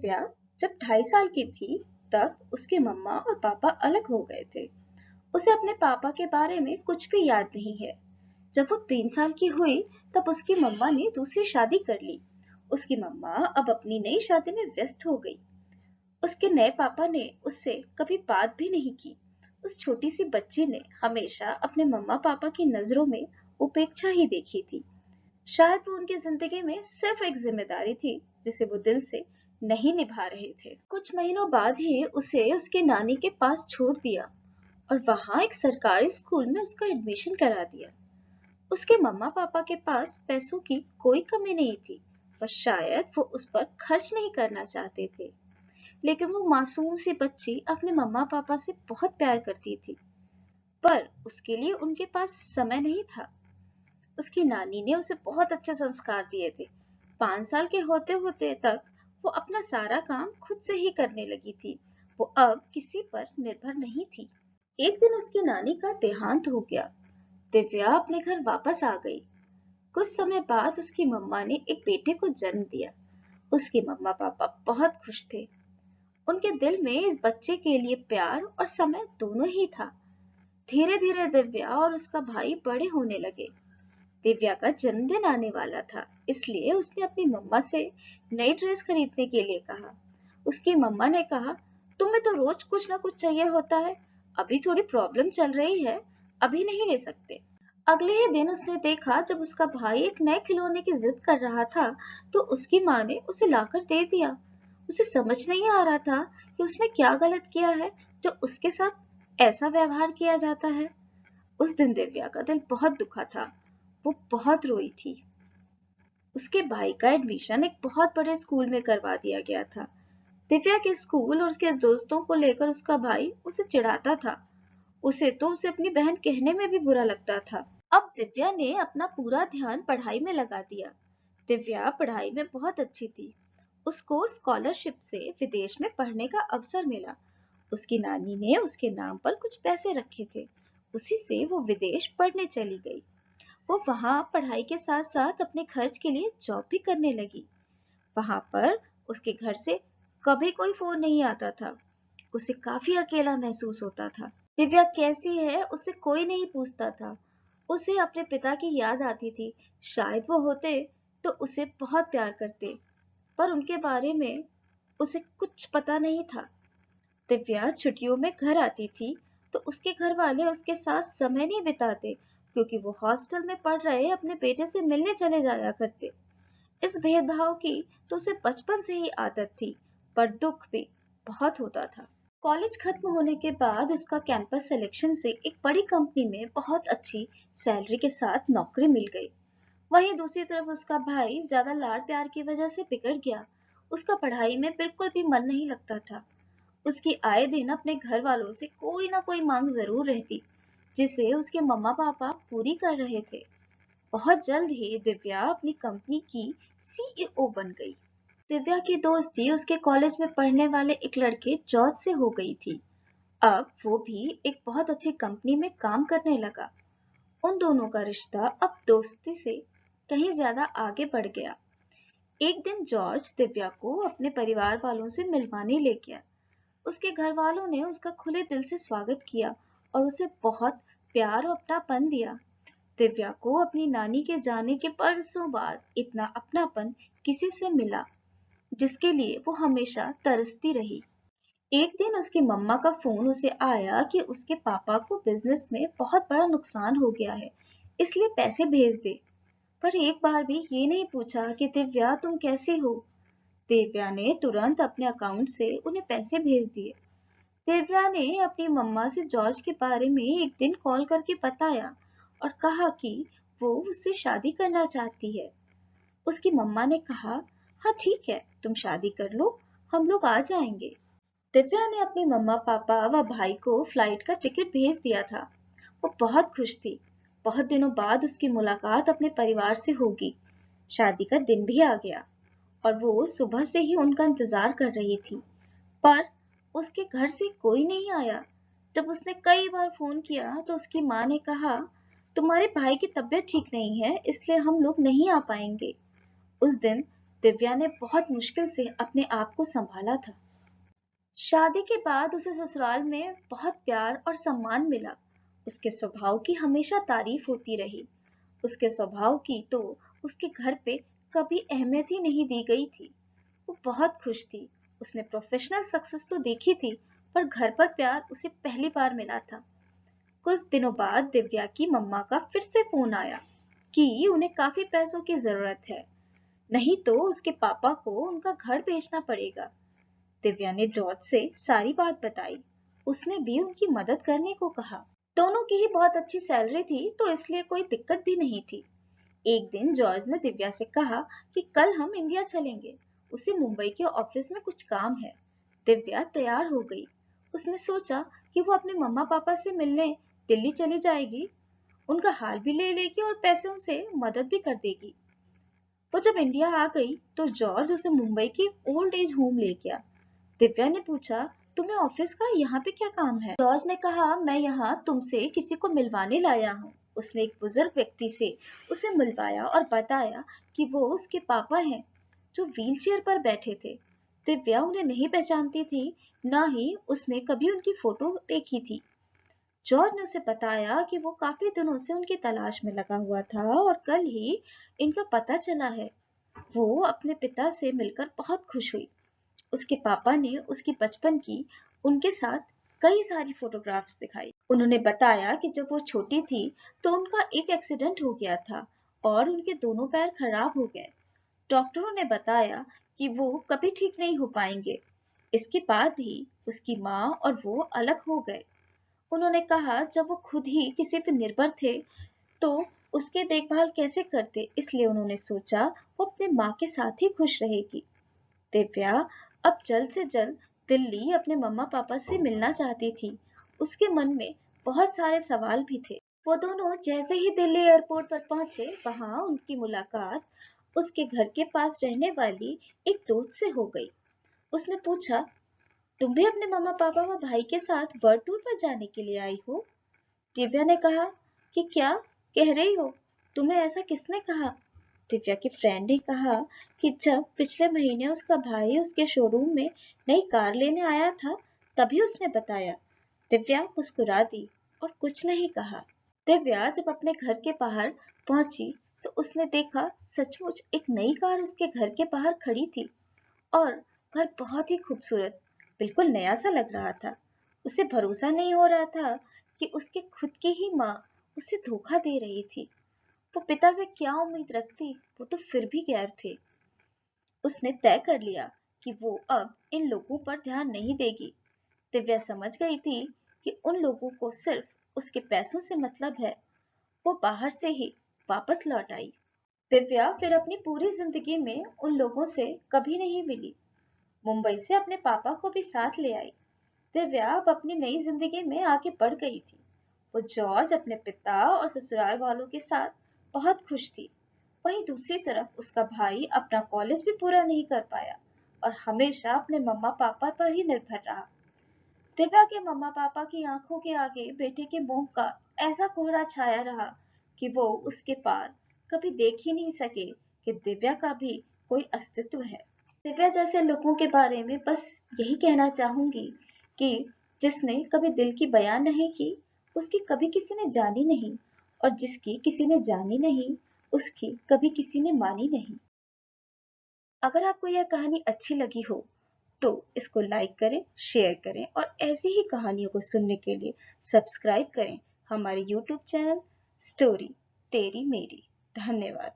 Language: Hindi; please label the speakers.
Speaker 1: दिव्या जब 2.5 साल की थी, तब उसके मम्मा और पापा अलग हो गए थे। उसे अपने पापा के बारे में कुछ भी याद नहीं है। जब वो 3 साल की हुई, तब उसकी मम्मा ने दूसरी शादी कर ली। उसकी मम्मा अब अपनी नई शादी में व्यस्त हो गई। उसके नए पापा ने उससे कभी बात भी नहीं की। उस छोटी सी बच्ची ने हमेशा अपने मम्मा पापा की नजरों में उपेक्षा ही देखी थी। शायद वो उनकी जिंदगी में सिर्फ एक जिम्मेदारी थी जिसे वो दिल से नहीं निभा रहे थे। कुछ महीनों बाद ही उसे उसके नानी के पास छोड़ दिया और वहां एक सरकारी स्कूल में उसका एडमिशन करा दिया। उसके मम्मा पापा के पास पैसों की कोई कमी नहीं थी, पर शायद वो उस पर खर्च नहीं करना चाहते थे। लेकिन वो मासूम सी बच्ची अपने मम्मा पापा से बहुत प्यार करती थी, पर उसके लिए उनके पास समय नहीं था। उसकी नानी ने उसे बहुत अच्छे संस्कार दिए थे। 5 साल के होते होते तक वो अपना सारा काम खुद से ही करने लगी थी। वो अब किसी पर निर्भर नहीं थी। एक दिन उसकी नानी का देहांत हो गया। दिव्या अपने घर वापस आ गई। कुछ समय बाद उसकी मम्मा ने एक बेटे को जन्म दिया। उसके मम्मा पापा बहुत खुश थे। उनके दिल में इस बच्चे के लिए प्यार और समय दोनों ही था। धीरे धीरे दिव्या और उसका भाई बड़े होने लगे। दिव्या का जन्मदिन आने वाला था, इसलिए उसने अपनी मम्मा से नई ड्रेस खरीदने के लिए कहा। उसकी मम्मा ने कहा, तुम्हें तो रोज कुछ ना कुछ चाहिए होता है। अभी थोड़ी प्रॉब्लम चल रही है, अभी नहीं ले सकते। अगले ही दिन उसने देखा जब उसका भाई एक नए खिलौने की जिद कर रहा था, तो उसकी माँ ने उसे लाकर दे दिया। उसे समझ नहीं आ रहा था कि उसने क्या गलत किया है जो उसके साथ ऐसा व्यवहार किया जाता है। उस दिन दिव्या का दिल बहुत दुखा था। वो बहुत रोई थी। उसके भाई का एडमिशन एक बहुत बड़े स्कूल में करवा दिया गया था। दिव्या के स्कूल और उसके दोस्तों को लेकर उसका भाई उसे चिढ़ाता था। उसे अपनी बहन कहने में भी बुरा लगता था। अब दिव्या ने अपना पूरा ध्यान पढ़ाई में लगा दिया। दिव्या पढ़ाई में बहुत अच्छी थी। उसको स्कॉलरशिप से विदेश में पढ़ने का अवसर मिला। उसकी नानी ने उसके नाम पर कुछ पैसे रखे थे। उसी से वो विदेश पढ़ने चली गई। वो वहां पढ़ाई के साथ साथ अपने खर्च के लिए जॉब भी करने लगी। वहां पर उसके घर से कभी कोई फोन नहीं आता था। उसे काफी अकेला महसूस होता था। दिव्या कैसी है उससे कोई नहीं पूछता था। उसे अपने पिता की याद आती थी। शायद वो होते तो उसे बहुत प्यार करते, पर उनके बारे में उसे कुछ पता नहीं था। दिव्या छुट्टियों में घर आती थी तो उसके घर वाले उसके साथ समय नहीं बिताते, क्योंकि वो हॉस्टल में पढ़ रहे अपने बेटे से मिलने चले जाया करते। इस भेदभाव की तो उसे बचपन से ही आदत थी, पर दुख भी बहुत होता था। कॉलेज खत्म होने के बाद उसका कैंपस सिलेक्शन से एक बड़ी कंपनी में बहुत अच्छी सैलरी के साथ नौकरी मिल गई। वहीं दूसरी तरफ उसका भाई ज्यादा लाड प्यार की वजह से बिगड़ गया। उसका पढ़ाई में बिल्कुल भी मन नहीं लगता था। उसकी आए दिन अपने घर वालों से कोई ना कोई मांग जरूर रहती, जिसे उसके मम्मा पापा पूरी कर रहे थे। बहुत जल्द ही दिव्या अपनी कंपनी की सीईओ बन गई। दिव्या की दोस्ती उसके कॉलेज में पढ़ने वाले एक लड़के जॉर्ज से हो गई थी। अब वो भी एक बहुत अच्छी कंपनी में काम करने लगा। उन दोनों का रिश्ता अब दोस्ती से कहीं ज्यादा आगे बढ़ गया। एक दिन जॉर्ज दिव्या को अपने परिवार वालों से मिलवाने ले गया। उसके घर वालों ने उसका खुले दिल से स्वागत किया और उसे बहुत प्यार और अपनापन दिया। दिव्या को अपनी नानी के जाने के बरसों बाद इतना अपनापन किसी से मिला, जिसके लिए वो हमेशा तरसती रही। एक दिन उसकी मम्मा का फोन उसे आया कि उसके पापा को बिजनेस में बहुत बड़ा नुकसान हो गया है, इसलिए पैसे भेज दे। पर एक बार भी ये नहीं पूछा कि दिव्या तुम कैसी हो। दिव्या ने तुरंत अपने अकाउंट से उन्हें पैसे भेज दिए। दिव्या ने अपनी मम्मा से जॉर्ज के बारे में एक दिन कॉल करके बताया और कहा कि वो उससे शादी करना चाहती है। उसकी मम्मा ने कहा, हाँ ठीक है, तुम शादी कर लो, हम लोग आ जाएंगे। दिव्या ने अपने मम्मा पापा व भाई को फ्लाइट का टिकट भेज दिया था। वो बहुत खुश थी। बहुत दिनों बाद उसकी मुलाकात अपने परिवार से होगी। शादी का दिन भी आ गया और वो सुबह से ही उनका इंतजार कर रही थी, पर उसके घर से कोई नहीं आया। जब उसने कई बार फोन किया तो उसकी माँ ने कहा, तुम्हारे भाई की तबीयत ठीक नहीं है, इसलिए हम लोग नहीं आ पाएंगे। उस दिन दिव्या ने बहुत मुश्किल से अपने आप को संभाला था। शादी के बाद उसे ससुराल में बहुत प्यार और सम्मान मिला। उसके स्वभाव की हमेशा तारीफ होती रही। उसके स्वभाव की तो उसके घर पे कभी अहमियत ही नहीं दी गई थी। वो बहुत खुश थी। उसने प्रोफेशनल सक्सेस तो देखी थी, पर घर पर प्यार उसे पहली बार मिला था। कुछ दिनों बाद दिव्या की मम्मा का फिर से फोन आया कि उन्हें काफी पैसों की जरूरत है, नहीं तो उसके पापा को उनका घर बेचना पड़ेगा। दिव्या ने जॉर्ज से सारी बात बताई। उसने भी उनकी मदद करने को कहा। दोनों की ही बहुत अच्छी सैलरी थी, तो इसलिए कोई दिक्कत भी नहीं थी। एक दिन जॉर्ज ने दिव्या से कहा कि कल हम इंडिया चलेंगे। उसे मुंबई के ऑफिस में कुछ काम है। दिव्या तैयार हो गई। उसने सोचा कि वो अपने मम्मा पापा से मिलने दिल्ली चली जाएगी। उनका हाल भी ले लेगी और पैसों से मदद भी कर देगी। वो जब इंडिया आ गई तो जॉर्ज उसे मुंबई की ओल्ड एज होम ले गया। दिव्या ने पूछा, तुम्हें ऑफिस का यहाँ पे क्या काम है? जॉर्ज ने कहा, मैं यहाँ तुमसे किसी को मिलवाने लाया हूँ। उसने एक बुजुर्ग व्यक्ति से उसे मिलवाया और बताया कि वो उसके पापा हैं, जो व्हीलचेयर पर बैठे थे। दिव्या उन्हें नहीं पहचानती थी, न ही उसने कभी उनकी फोटो देखी थी। जॉर्ज ने उसे बताया कि वो काफी दिनों से उनकी तलाश में लगा हुआ था और कल ही इनका पता चला है। वो अपने पिता से मिलकर बहुत खुश हुई। उसके पापा ने उसकी बचपन की उनके साथ कई सारी फोटोग्राफ्स दिखाई। उन्होंने बताया कि जब वो छोटी थी तो उनका एक एक्सीडेंट हो गया था और उनके दोनों पैर खराब हो गए। डॉक्टरों ने बताया कि वो कभी ठीक नहीं हो पाएंगे। इसके बाद ही उसकी माँ और वो अलग हो गए। उन्होंने कहा, जब वो खुद ही किसी पर निर्भर थे तो उसके देखभाल कैसे करते, इसलिए उन्होंने सोचा वो अपने माँ के साथ ही खुश रहेगी। दिव्या अब जल्द से जल्द दिल्ली अपने मम्मा पापा से मिलना चाहती थी। उसके मन में बहुत सारे सवाल भी थे। वो दोनों जैसे ही दिल्ली एयरपोर्ट पर पहुंचे, वहां उनकी मुलाकात उसके घर के पास रहने वाली एक दोस्त से हो गई। उसने पूछा, तुम भी अपने मम्मा पापा व भाई के साथ वर्ल्ड टूर पर जाने के लिए आई हो? दिव्या ने कहा कि क्या कह रही हो? तुम्हें ऐसा किसने कहा? दिव्या की फ्रेंड ने कहा कि जब पिछले महीने उसका भाई उसके शोरूम में नई कार लेने आया था, तभी उसने बताया। दिव्या मुस्कुरा दी और कुछ नहीं कहा। दिव्या जब अपने घर के बाहर पहुंची तो उसने देखा सचमुच एक नई कार उसके घर के बाहर खड़ी थी और घर बहुत ही खूबसूरत, बिल्कुल नया सा लग रहा था। उसे भरोसा नहीं हो रहा था कि उसके खुद की ही माँ उसे धोखा दे रही थी। वो पिता से क्या उम्मीद रखती, वो तो फिर भी गैर थे। उसने तय कर लिया कि वो अब इन लोगों पर ध्यान नहीं देगी। दिव्या समझ गई थी कि उन लोगों को सिर्फ उसके पैसों से मतलब है। वो बाहर से ही वापस लौट आई। दिव्या फिर अपनी पूरी जिंदगी में उन लोगों से कभी नहीं मिली। मुंबई से अपने पापा को भी साथ ले आई। दिव्या अब अपनी नई जिंदगी में आगे बढ़ गई थी। वो जॉर्ज, अपने पिता और ससुराल वालों के साथ बहुत खुश थी। वहीं दूसरी तरफ उसका भाई अपना कॉलेज भी पूरा नहीं कर पाया और हमेशा अपने मम्मा पापा पर ही निर्भर रहा। दिव्या के मम्मा पापा की आंखों के आगे बेटे के मुंह का ऐसा कोहरा छाया रहा कि वो उसके पार कभी देख ही नहीं सके कि दिव्या का भी कोई अस्तित्व है। दिव्या जैसे लोगों के बारे में बस यही कहना चाहूंगी कि जिसने कभी दिल की बयान नहीं की, उसकी कभी किसी ने जानी नहीं, और जिसकी किसी ने जानी नहीं, उसकी कभी किसी ने मानी नहीं। अगर आपको यह कहानी अच्छी लगी हो तो इसको लाइक करें, शेयर करें और ऐसी ही कहानियों को सुनने के लिए सब्सक्राइब करें हमारे YouTube चैनल स्टोरी तेरी मेरी। धन्यवाद।